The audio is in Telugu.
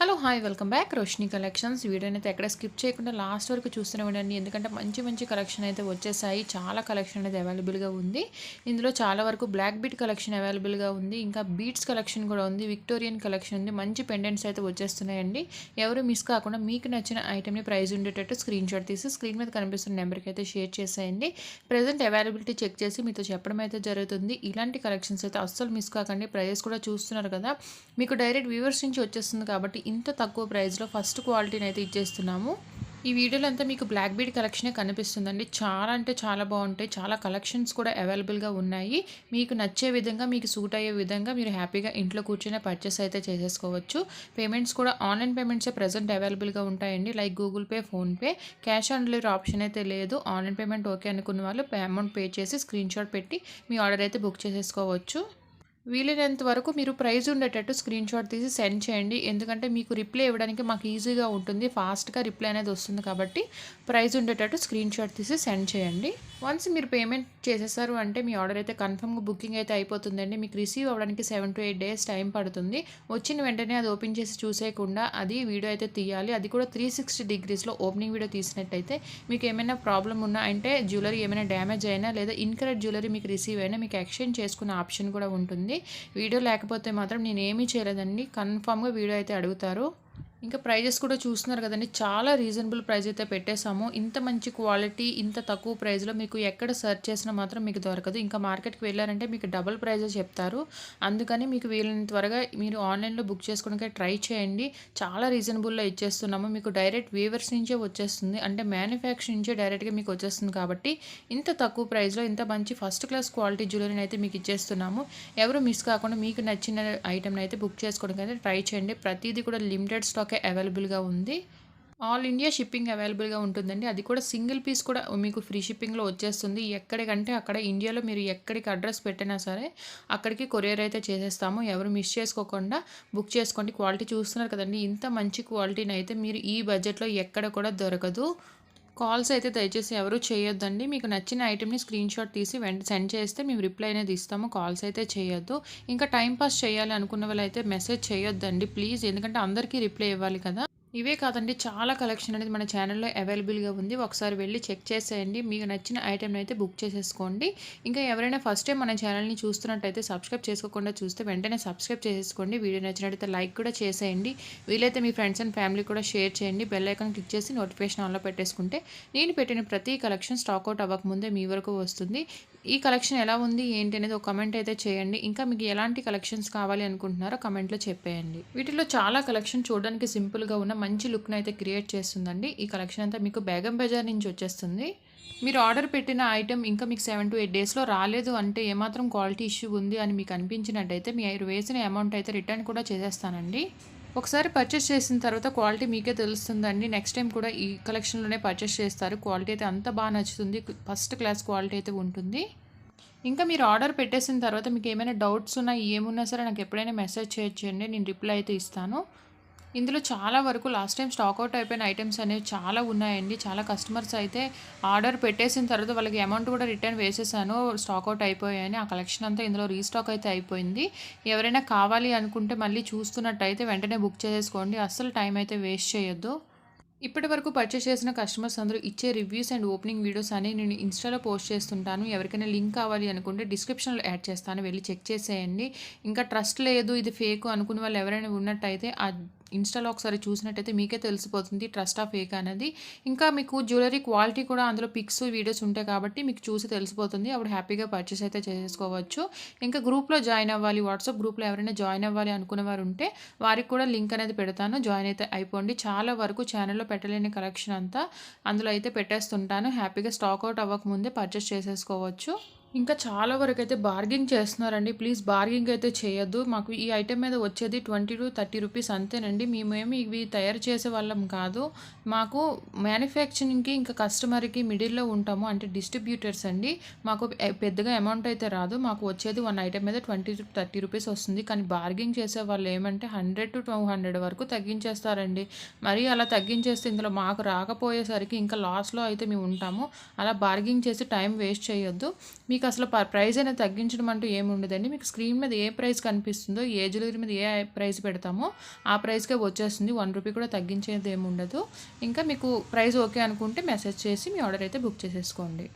Hello hi welcome back Roshini collections. వీడియోని అయితే ఎక్కడ స్కిప్ చేయకుండా లాస్ట్ వరకు చూస్తూనే ఉండండి, ఎందుకంటే మంచి మంచి కలెక్షన్ అయితే వచ్చేసాయి. చాలా కలెక్షన్ అనేది అవైలబుల్గా ఉంది. ఇందులో చాలా వరకు బ్లాక్ బీట్ కలెక్షన్ అవైలబుల్గా ఉంది, ఇంకా బీట్స్ కలెక్షన్ కూడా ఉంది, విక్టోరియన్ కలెక్షన్ ఉంది. మంచి పెండెంట్స్ అయితే వచ్చేస్తున్నాయండి. ఎవరు మిస్ కాకుండా మీకు నచ్చిన ఐటెంని ప్రైస్ ఉండేటట్టు స్క్రీన్ షాట్ తీసి స్క్రీన్ మీద కనిపిస్తున్న నెంబర్కి అయితే షేర్ చేసేయండి. ప్రజెంట్ అవైలబిలిటీ చెక్ చేసి మీతో చెప్పడం అయితే జరుగుతుంది. ఇలాంటి కలెక్షన్స్ అయితే అస్సలు మిస్ కాకండి. ప్రైజెస్ కూడా చూస్తున్నారు కదా, మీకు డైరెక్ట్ వ్యూవర్స్ నుంచి వచ్చేస్తుంది కాబట్టి ఇంత తక్కువ ప్రైస్లో ఫస్ట్ క్వాలిటీని అయితే ఇచ్చేస్తున్నాము. ఈ వీడియోలో అంతా మీకు బ్లాక్ బీడ్ కలెక్షనే కనిపిస్తుందండి. చాలా అంటే చాలా బాగుంటాయి. చాలా కలెక్షన్స్ కూడా అవైలబుల్గా ఉన్నాయి. మీకు నచ్చే విధంగా, మీకు సూట్ అయ్యే విధంగా మీరు హ్యాపీగా ఇంట్లో కూర్చొని పర్చేస్ అయితే చేసేసుకోవచ్చు. పేమెంట్స్ కూడా ఆన్లైన్ పేమెంట్సే ప్రజెంట్ అవైలబుల్గా ఉంటాయండి. Like Google pay, PhonePe. Cash on delivery option అయితే లేదు. ఆన్లైన్ పేమెంట్ ఓకే అనుకున్న వాళ్ళు అమౌంట్ పే చేసి స్క్రీన్ షాట్ పెట్టి మీ ఆర్డర్ అయితే బుక్ చేసేసుకోవచ్చు. వీలైనంత వరకు మీరు ప్రైజ్ ఉండేటట్టు స్క్రీన్ షాట్ తీసి సెండ్ చేయండి, ఎందుకంటే మీకు రిప్లై ఇవ్వడానికి మాకు ఈజీగా ఉంటుంది. ఫాస్ట్గా రిప్లై అనేది వస్తుంది కాబట్టి ప్రైజ్ ఉండేటట్టు స్క్రీన్ షాట్ తీసి సెండ్ చేయండి. వన్స్ మీరు పేమెంట్ చేసేసారు అంటే మీ ఆర్డర్ అయితే కన్ఫర్మ్గా బుకింగ్ అయితే అయిపోతుందండి. మీకు రిసీవ్ అవ్వడానికి 7 to 8 days టైం పడుతుంది. వచ్చిన వెంటనే అది ఓపెన్ చేసి చూసేయకుండా అది వీడియో అయితే తీయాలి. అది కూడా 360 degreesలో ఓపెనింగ్ వీడియో తీసినట్టయితే మీకు ఏమైనా ప్రాబ్లం ఉన్నా, అంటే జ్యువెలరీ ఏమైనా డ్యామేజ్ అయినా లేదా ఇన్కరెక్ట్ జ్యువెలరీ మీకు రిసీవ్ అయినా మీకు ఎక్స్చేంజ్ చేసుకునే ఆప్షన్ కూడా ఉంటుంది. వీడియో లేకపోతే మాత్రం నేనేమీ చేయలేదండి, కన్ఫామ్గా వీడియో అయితే అడుగుతారు. ఇంకా ప్రైజెస్ కూడా చూస్తున్నారు కదండి, చాలా రీజనబుల్ ప్రైస్ అయితే పెట్టేశాము. ఇంత మంచి క్వాలిటీ ఇంత తక్కువ ప్రైస్లో మీకు ఎక్కడ సెర్చ్ చేసినా మాత్రం మీకు దొరకదు. ఇంకా మార్కెట్కి వెళ్ళారంటే మీకు డబుల్ ప్రైజే చెప్తారు. అందుకని మీకు వీలైనంత త్వరగా మీరు ఆన్లైన్లో బుక్ చేసుకోవడానికి ట్రై చేయండి. చాలా రీజనబుల్లో ఇచ్చేస్తున్నాము. మీకు డైరెక్ట్ వీవర్స్ నుంచే వచ్చేస్తుంది, అంటే మ్యానుఫ్యాక్చర్ నుంచే డైరెక్ట్గా మీకు వచ్చేస్తుంది. కాబట్టి ఇంత తక్కువ ప్రైస్లో ఇంత మంచి ఫస్ట్ క్లాస్ క్వాలిటీ జ్యువెలరీని అయితే మీకు ఇచ్చేస్తున్నాము. ఎవరు మిస్ కాకుండా మీకు నచ్చిన ఐటెంని అయితే బుక్ చేసుకోవడానికి అయితే ట్రై చేయండి. ప్రతిదీ కూడా లిమిటెడ్ స్టాక్ అవైలబుల్గా ఉంది. ఆల్ ఇండియా షిప్పింగ్ అవైలబుల్గా ఉంటుందండి. అది కూడా సింగిల్ పీస్ కూడా మీకు ఫ్రీ షిప్పింగ్లో వచ్చేస్తుంది. ఎక్కడికంటే అక్కడ ఇండియాలో మీరు ఎక్కడికి అడ్రస్ పెట్టినా సరే అక్కడికి కొరియర్ అయితే చేసేస్తాము. ఎవరు మిస్ చేసుకోకుండా బుక్ చేసుకోండి. క్వాలిటీ చూస్తున్నారు కదండి, ఇంత మంచి క్వాలిటీని అయితే మీరు ఈ బడ్జెట్లో ఎక్కడ కూడా దొరకదు. కాల్స్ అయితే దయచేసి ఎవరు చేయొద్దండి. మీకు నచ్చిన ఐటెంని స్క్రీన్ షాట్ తీసి సెండ్ చేస్తే మేము రిప్లై అనేది ఇస్తాము. కాల్స్ అయితే చేయొద్దు. ఇంకా టైం పాస్ చేయాలి అనుకున్న వాళ్ళు అయితే మెసేజ్ చేయొద్దండి ప్లీజ్, ఎందుకంటే అందరికీ రిప్లై ఇవ్వాలి కదా. ఇవే కాదండి, చాలా కలెక్షన్ అనేది మన ఛానల్లో అవైలబుల్గా ఉంది. ఒకసారి వెళ్ళి చెక్ చేసేయండి. మీకు నచ్చిన ఐటెంని అయితే బుక్ చేసేసుకోండి. ఇంకా ఎవరైనా ఫస్ట్ టైం మన ఛానల్ని చూస్తున్నట్టయితే సబ్స్క్రైబ్ చేసుకోకుండా చూస్తే వెంటనే సబ్స్క్రైబ్ చేసేసుకోండి. వీడియో నచ్చినట్టయితే లైక్ కూడా చేసేయండి. వీలైతే మీ ఫ్రెండ్స్ అండ్ ఫ్యామిలీ కూడా షేర్ చేయండి. బెల్ ఐకాన్ క్లిక్ చేసి నోటిఫికేషన్ ఆన్లో పెట్టేసుకుంటే నేను పెట్టిన ప్రతి కలెక్షన్ స్టాక్అవుట్ అవ్వకముందే మీ వరకు వస్తుంది. ఈ కలెక్షన్ ఎలా ఉంది ఏంటి అనేది ఒక కమెంట్ అయితే చేయండి. ఇంకా మీకు ఎలాంటి కలెక్షన్స్ కావాలి అనుకుంటున్నారో కమెంట్లో చెప్పేయండి. వీటిలో చాలా కలెక్షన్ చూడడానికి సింపుల్గా ఉన్న మంచి లుక్ను అయితే క్రియేట్ చేస్తుందండి. ఈ కలెక్షన్ అంతా మీకు బేగం బజార్ నుంచి వచ్చేస్తుంది. మీరు ఆర్డర్ పెట్టిన ఐటెం ఇంకా మీకు 7 to 8 daysలో రాలేదు అంటే, ఏమాత్రం క్వాలిటీ ఇష్యూ ఉంది అని మీకు అనిపించినట్టయితే మీరు వేసిన అమౌంట్ అయితే రిటర్న్ కూడా చేసేస్తానండి. ఒకసారి పర్చేస్ చేసిన తర్వాత క్వాలిటీ మీకే తెలుస్తుందండి. నెక్స్ట్ టైం కూడా ఈ కలెక్షన్లోనే పర్చేస్ చేస్తారు. క్వాలిటీ అయితే అంత బాగా నచ్చుతుంది. ఫస్ట్ క్లాస్ క్వాలిటీ అయితే ఉంటుంది. ఇంకా మీరు ఆర్డర్ పెట్టేసిన తర్వాత మీకు ఏమైనా డౌట్స్ ఉన్నా ఏమున్నా సరే నాకు ఎప్పుడైనా మెసేజ్ చేయొచ్చండి, నేను రిప్లై అయితే ఇస్తాను. ఇందులో చాలా వరకు లాస్ట్ టైం స్టాక్అవుట్ అయిపోయిన ఐటమ్స్ అనేవి చాలా ఉన్నాయండి. చాలా కస్టమర్స్ అయితే ఆర్డర్ పెట్టేసిన తర్వాత వాళ్ళకి అమౌంట్ కూడా రిటర్న్ వేసేసాను, స్టాక్అవుట్ అయిపోయాయని. ఆ కలెక్షన్ అంతా ఇందులో రీస్టాక్ అయితే అయిపోయింది. ఎవరైనా కావాలి అనుకుంటే మళ్ళీ చూస్తున్నట్టయితే వెంటనే బుక్ చేసేసుకోండి. అస్సలు టైం అయితే వేస్ట్ చేయొద్దు. ఇప్పటి వరకు పర్చేస్ చేసిన కస్టమర్స్ అందరూ ఇచ్చే రివ్యూస్ అండ్ ఓపెనింగ్ వీడియోస్ అనేవి నేను ఇన్స్టాలో పోస్ట్ చేస్తుంటాను. ఎవరికైనా లింక్ కావాలి అనుకుంటే డిస్క్రిప్షన్లో యాడ్ చేస్తాను, వెళ్ళి చెక్ చేసేయండి. ఇంకా ట్రస్ట్ లేదు, ఇది ఫేక్ అనుకునే వాళ్ళు ఎవరైనా ఉన్నట్టయితే ఆ ఇన్స్టాలో ఒకసారి చూసినట్టయితే మీకే తెలిసిపోతుంది ట్రస్టా ఫేక్ అనేది. ఇంకా మీకు జ్యువెలరీ క్వాలిటీ కూడా అందులో పిక్స్ వీడియోస్ ఉంటాయి కాబట్టి మీకు చూసి తెలిసిపోతుంది. అప్పుడు హ్యాపీగా పర్చేస్ అయితే చేసుకోవచ్చు. ఇంకా గ్రూప్లో జాయిన్ అవ్వాలి, వాట్సాప్ గ్రూప్లో ఎవరైనా జాయిన్ అవ్వాలి అనుకునే వారు ఉంటే వారికి కూడా లింక్ అనేది పెడతాను, జాయిన్ అయితే అయిపోండి. చాలా వరకు ఛానల్లో పెట్టలేని కలెక్షన్ అంతా అందులో అయితే పెట్టేస్తుంటాను. హ్యాపీగా స్టాక్అవుట్ అవ్వకముందే పర్చేస్ చేసేసుకోవచ్చు. ఇంకా చాలా వరకు అయితే బార్గింగ్ చేస్తున్నారండి. ప్లీజ్ బార్గింగ్ అయితే చేయొద్దు. మాకు ఈ ఐటెం మీద వచ్చేది 20 to 30 రూపీస్ అంతేనండి. మేమేమి ఇవి తయారు చేసే వాళ్ళం కాదు. మాకు మ్యానుఫ్యాక్చరింగ్కి ఇంకా కస్టమర్కి మిడిల్లో ఉంటాము, అంటే డిస్ట్రిబ్యూటర్స్ అండి. మాకు పెద్దగా అమౌంట్ అయితే రాదు. మాకు వచ్చేది వన్ ఐటెం మీద 20 to 30 రూపీస్ వస్తుంది. కానీ బార్గింగ్ చేసే వాళ్ళు ఏమంటే 100 to 200 వరకు తగ్గించేస్తారండి. మరి అలా తగ్గించేస్తే ఇందులో మాకు రాకపోయేసరికి ఇంకా లాస్లో అయితే మేము ఉంటాము. అలా బార్గింగ్ చేసి టైం వేస్ట్ చేయొద్దు. మీకు మీకు అసలు ప్రైస్ అనేది తగ్గించడం అంటూ ఏమి ఉండదండి. మీకు స్క్రీన్ మీద ఏ ప్రైస్ కనిపిస్తుందో, ఏ జ్యువెలరీ మీద ఏ ప్రైస్ పెడతామో ఆ ప్రైస్‌కే వచ్చేస్తుంది. 1 రూపీ కూడా తగ్గించేది ఏమి ఉండదు. ఇంకా మీకు ప్రైస్ ఓకే అనుకుంటే మెసేజ్ చేసి మీ ఆర్డర్ అయితే బుక్ చేసేసుకోండి.